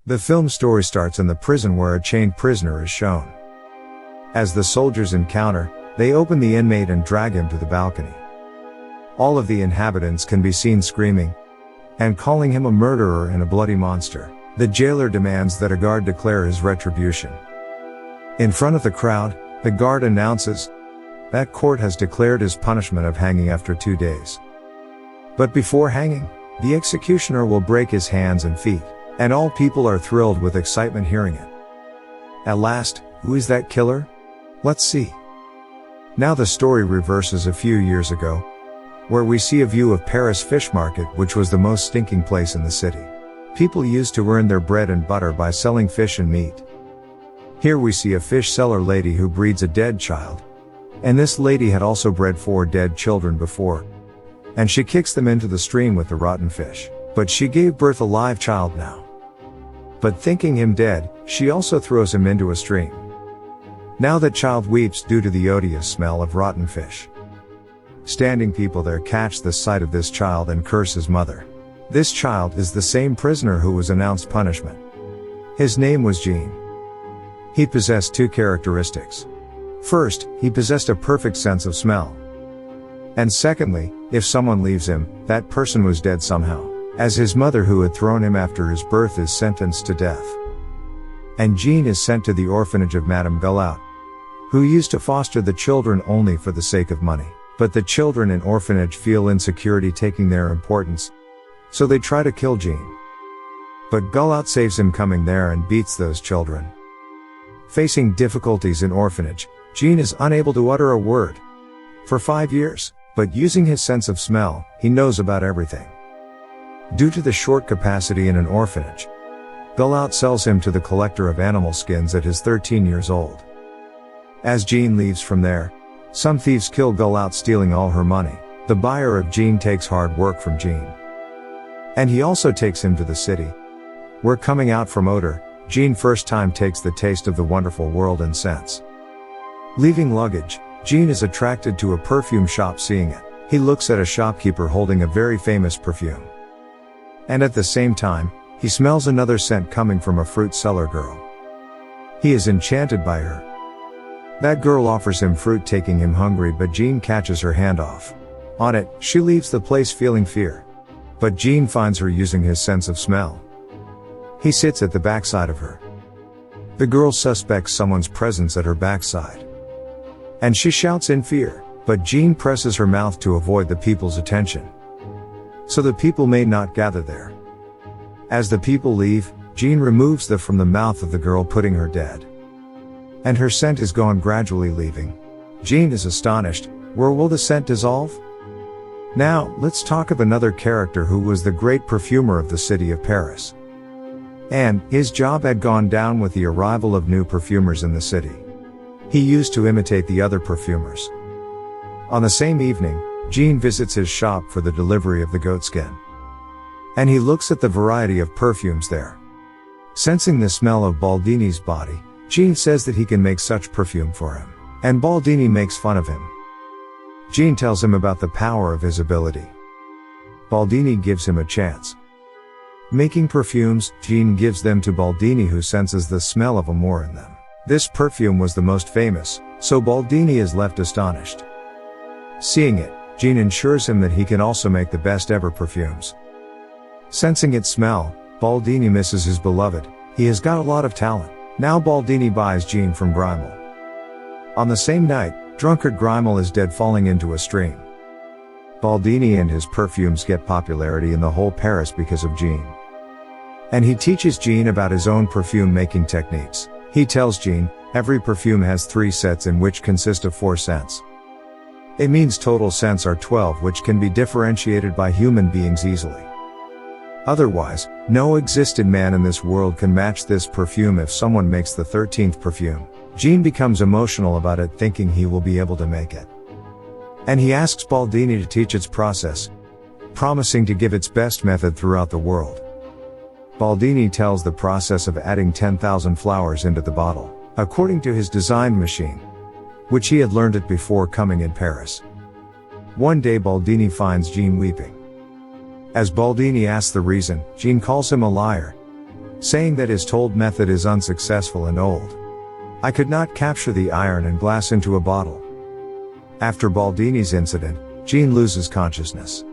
The film story starts in the prison where a chained prisoner is shown. As the soldiers encounter, they open the inmate and drag him to the balcony. All of the inhabitants can be seen screaming and calling him a murderer and a bloody monster. The jailer demands that a guard declare his retribution. In front of the crowd, the guard announces that court has declared his punishment of hanging after 2 days. But before hanging, the executioner will break his hands and feet, and all people are thrilled with excitement hearing it. At last, who is that killer? Let's see. Now the story reverses a few years ago, where we see a view of Paris fish market, which was the most stinking place in the city. People used to earn their bread and butter by selling fish and meat. Here we see a fish seller lady who breeds a dead child. And this lady had also bred 4 dead children before. And she kicks them into the stream with the rotten fish. But she gave birth a live child now. But thinking him dead, she also throws him into a stream. Now that child weeps due to the odious smell of rotten fish. Standing people there catch the sight of this child and curse his mother. This child is the same prisoner who was announced punishment. His name was Jean. He possessed 2 characteristics. First, he possessed a perfect sense of smell. And secondly, if someone leaves him, that person was dead somehow, as his mother who had thrown him after his birth is sentenced to death. And Jean is sent to the orphanage of Madame Gullout, who used to foster the children only for the sake of money. But the children in orphanage feel insecurity taking their importance, so they try to kill Jean. But Gullout saves him coming there and beats those children. Facing difficulties in orphanage, Jean is unable to utter a word for 5 years, but using his sense of smell, he knows about everything. Due to the short capacity in an orphanage, Gullout sells him to the collector of animal skins at his 13 years old. As Jean leaves from there, some thieves kill Gullout, stealing all her money. The buyer of Jean takes hard work from Jean. And he also takes him to the city, where coming out from odor, Jean first time takes the taste of the wonderful world and scents. Leaving luggage, Jean is attracted to a perfume shop. Seeing it, he looks at a shopkeeper holding a very famous perfume. And at the same time, he smells another scent coming from a fruit seller girl. He is enchanted by her. That girl offers him fruit, taking him hungry, but Jean catches her hand off. On it, she leaves the place feeling fear. But Jean finds her using his sense of smell. He sits at the backside of her. The girl suspects someone's presence at her backside. And she shouts in fear, but Jean presses her mouth to avoid the people's attention, so the people may not gather there. As the people leave, Jean removes from the mouth of the girl, putting her dead. And her scent is gone, gradually leaving. Jean is astonished. Where will the scent dissolve? Now, let's talk of another character who was the great perfumer of the city of Paris. And his job had gone down with the arrival of new perfumers in the city. He used to imitate the other perfumers. On the same evening, Jean visits his shop for the delivery of the goatskin. And he looks at the variety of perfumes there. Sensing the smell of Baldini's body, Jean says that he can make such perfume for him. And Baldini makes fun of him. Jean tells him about the power of his ability. Baldini gives him a chance. Making perfumes, Jean gives them to Baldini, who senses the smell of amour in them. This perfume was the most famous, so Baldini is left astonished. Seeing it, Jean assures him that he can also make the best ever perfumes. Sensing its smell, Baldini misses his beloved. He has got a lot of talent. Now Baldini buys Jean from Grimel. On the same night, drunkard Grimel is dead, falling into a stream. Baldini and his perfumes get popularity in the whole Paris because of Jean. And he teaches Jean about his own perfume making techniques. He tells Jean, every perfume has 3 sets in which consist of 4 scents. It means total scents are 12, which can be differentiated by human beings easily. Otherwise, no existed man in this world can match this perfume. If someone makes the 13th perfume, Jean becomes emotional about it, thinking he will be able to make it. And he asks Baldini to teach its process, promising to give its best method throughout the world. Baldini tells the process of adding 10,000 flowers into the bottle, according to his designed machine, which he had learned it before coming in Paris. One day Baldini finds Jean weeping. As Baldini asks the reason, Jean calls him a liar, saying that his told method is unsuccessful and old. I could not capture the iron and glass into a bottle. After Baldini's incident, Jean loses consciousness.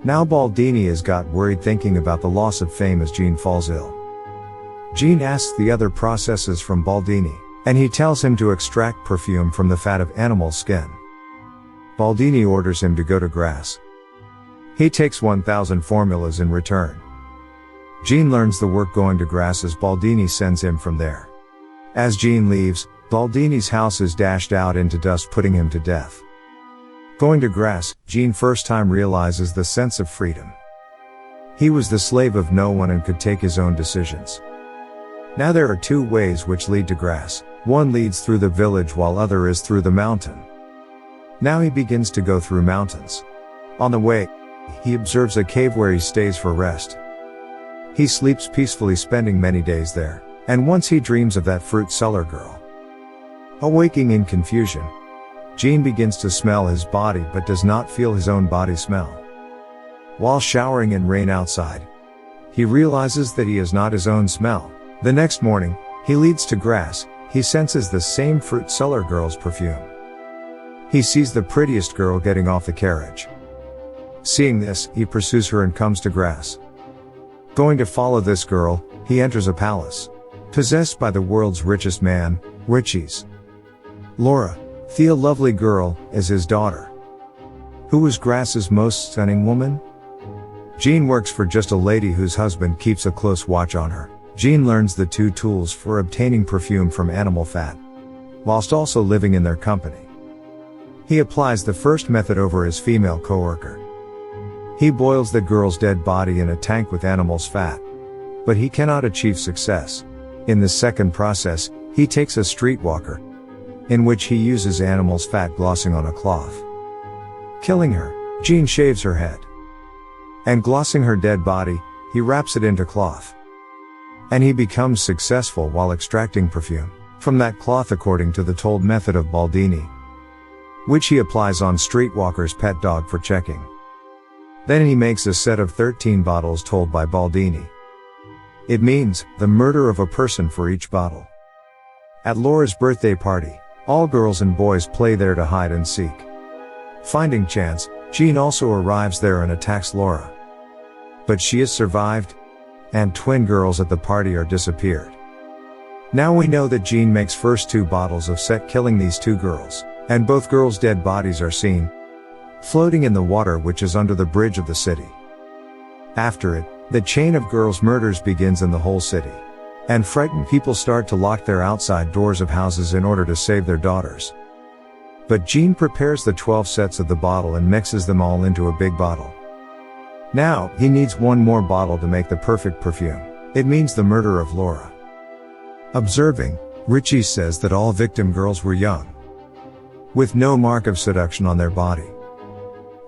Now Baldini has got worried thinking about the loss of fame as Jean falls ill. Jean asks the other processes from Baldini, and he tells him to extract perfume from the fat of animal skin. Baldini orders him to go to Grasse. He takes 1,000 formulas in return. Jean learns the work going to Grasse as Baldini sends him from there. As Jean leaves, Baldini's house is dashed out into dust, putting him to death. Going to Grasse, Jean first time realizes the sense of freedom. He was the slave of no one and could take his own decisions. Now there are two ways which lead to Grasse. One leads through the village while other is through the mountain. Now he begins to go through mountains. On the way, he observes a cave where he stays for rest. He sleeps peacefully, spending many days there, and once he dreams of that fruit seller girl. Awaking in confusion, Jean begins to smell his body but does not feel his own body smell. While showering in rain outside, he realizes that he is not his own smell. The next morning, he leads to Grasse. He senses the same fruit seller girl's perfume. He sees the prettiest girl getting off the carriage. Seeing this, he pursues her and comes to Grasse. Going to follow this girl, he enters a palace, possessed by the world's richest man, Riches. Laura, the lovely girl, is his daughter. Who was Grasse's most stunning woman? Jean works for just a lady whose husband keeps a close watch on her. Jean learns the two tools for obtaining perfume from animal fat, whilst also living in their company. He applies the first method over his female coworker. He boils the girl's dead body in a tank with animal's fat, but he cannot achieve success. In the second process, he takes a streetwalker, in which he uses animal's fat glossing on a cloth. Killing her, Jean shaves her head, and glossing her dead body, he wraps it into cloth. And he becomes successful while extracting perfume from that cloth according to the told method of Baldini, which he applies on streetwalker's pet dog for checking. Then he makes a set of 13 bottles told by Baldini. It means the murder of a person for each bottle. At Laura's birthday party, all girls and boys play there to hide and seek. Finding chance, Jean also arrives there and attacks Laura. But she has survived, and twin girls at the party are disappeared. Now we know that Jean makes first 2 bottles of set killing these 2 girls, and both girls' dead bodies are seen floating in the water which is under the bridge of the city. After it, the chain of girls' murders begins in the whole city, and frightened people start to lock their outside doors of houses in order to save their daughters. But Jean prepares the 12 sets of the bottle and mixes them all into a big bottle. Now, he needs 1 more bottle to make the perfect perfume. It means the murder of Laura. Observing, Richie says that all victim girls were young, with no mark of seduction on their body.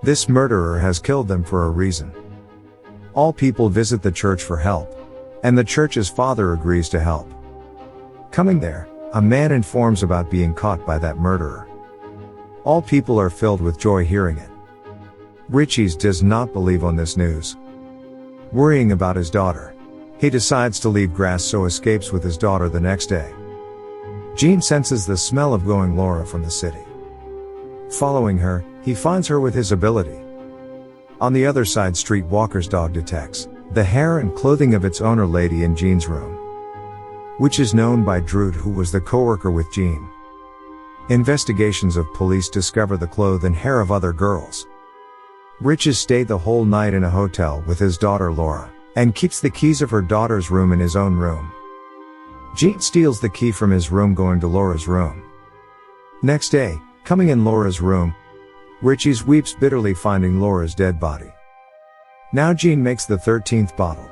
This murderer has killed them for a reason. All people visit the church for help, and the church's father agrees to help. Coming there, a man informs about being caught by that murderer. All people are filled with joy hearing it. Riches does not believe on this news. Worrying about his daughter, he decides to leave Grasse, so escapes with his daughter the next day. Jean senses the smell of going Laura from the city. Following her, he finds her with his ability. On the other side, streetwalker's dog detects the hair and clothing of its owner lady in Jean's room, which is known by Drude, who was the coworker with Jean. Investigations of police discover the clothes and hair of other girls. Riches stayed the whole night in a hotel with his daughter Laura, and keeps the keys of her daughter's room in his own room. Jean steals the key from his room, going to Laura's room. Next day, coming in Laura's room, Riches weeps bitterly finding Laura's dead body. Now Jean makes the 13th bottle,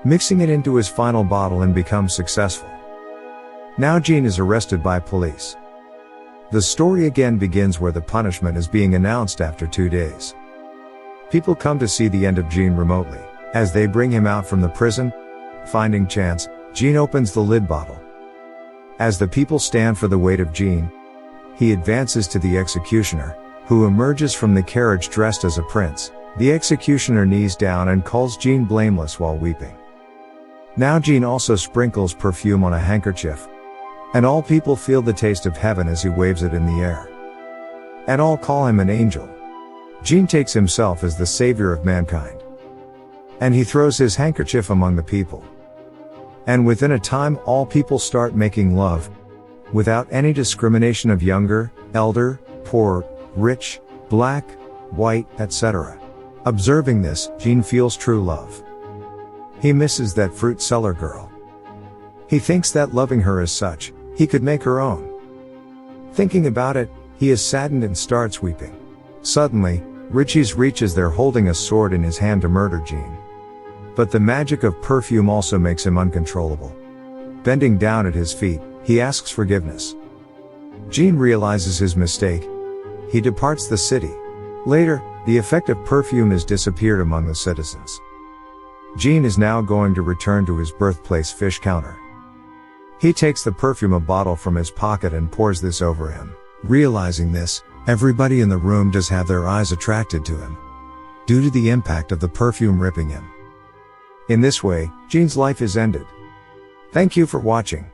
mixing it into his final bottle, and becomes successful. Now Jean is arrested by police. The story again begins where the punishment is being announced after 2 days. People come to see the end of Jean remotely. As they bring him out from the prison, finding chance, Jean opens the lid bottle. As the people stand for the weight of Jean, he advances to the executioner, who emerges from the carriage dressed as a prince. The executioner knees down and calls Jean blameless while weeping. Now Jean also sprinkles perfume on a handkerchief, and all people feel the taste of heaven as he waves it in the air. And all call him an angel. Jean takes himself as the savior of mankind. And he throws his handkerchief among the people. And within a time all people start making love, without any discrimination of younger, elder, poor, rich, black, white, etc. Observing this, Jean feels true love. He misses that fruit seller girl. He thinks that loving her as such, he could make her own. Thinking about it, he is saddened and starts weeping. Suddenly, Richie's reaches there holding a sword in his hand to murder Jean. But the magic of perfume also makes him uncontrollable. Bending down at his feet, he asks forgiveness. Jean realizes his mistake. He departs the city. Later, the effect of perfume has disappeared among the citizens. Jean is now going to return to his birthplace fish counter. He takes the perfume bottle from his pocket and pours this over him. Realizing this, everybody in the room does have their eyes attracted to him, due to the impact of the perfume ripping him. In this way, Jean's life is ended. Thank you for watching.